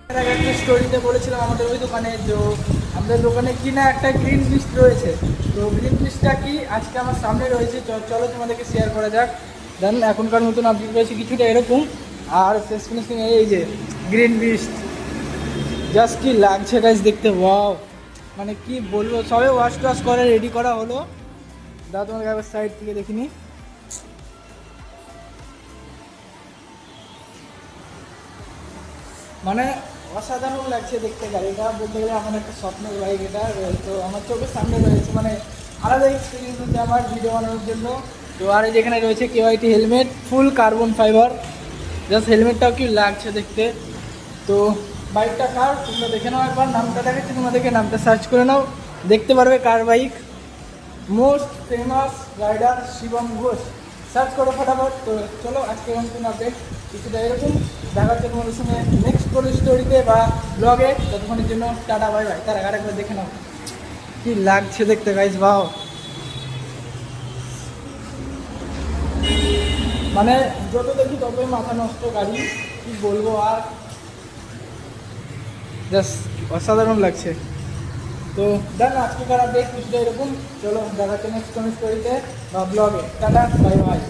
একটা স্টোরিতে বলেছিলাম আমাদের ওই দোকানে, যে আমাদের দোকানে কিনা একটা গ্রিন বিস্ট রয়েছে। তো গ্রিন বিস্টটা কি আজকে আমার সামনে রয়েছে, চলো তোমাদেরকে শেয়ার করা যাক। দেন এখনকার নতুন আপডেট রয়েছে কিছুটা এরকম, আর ফেস ফিনিশিং এই যে গ্রিন বিস্ট, জাস্ট কি লাগছে গাইস দেখতে, ওয়াও! মানে কি বলবো, সবে ওয়াশ টাশ করে রেডি করা হলো। দাদা তোমাকে একবার সাইড থেকে দেখিনি, মানে অসাধারণ লাগছে দেখতে। গাড়িটা বলতে গেলে আমার একটা স্বপ্নের বাইক এটা, তো আমার চোখের সামনে রয়েছে, মানে আলাদা এক্সপিরিয়েন্স হচ্ছে আমার ভিডিও বানানোর জন্য। তো আর এই যেখানে রয়েছে KYT helmet, full carbon fibre, just হেলমেটটাও কি লাগছে দেখতে। তো বাইকটা কার তোমরা দেখে নাও একবার, নামটা দেখাচ্ছি তোমাদেরকে, নামটা সার্চ করে নাও, দেখতে পারবে কার bike. Most famous rider Shivam Ghosh, search করো ফটাফট। তো চলো আজকে নতুন আপডেট কিছুটা এরকম, দেখা হচ্ছে তোমাদের সঙ্গে নেক্সট কোনো স্টোরিতে বা ব্লগে। ততক্ষণের জন্য টাটা বাই বাই। তার আরেকবার দেখে নাও কি লাগছে দেখতে গাইজ, বাও! মানে যত দেখি ততই মাথা নষ্ট গাড়ি, কি বলবো আর, জাস্ট অসাধারণ লাগছে। তো দেন আজকেকার আপডেট কিছুটা এরকম, চলো দেখা হচ্ছে নেক্সট কোনো স্টোরিতে বা ব্লগে। Tata bye bye.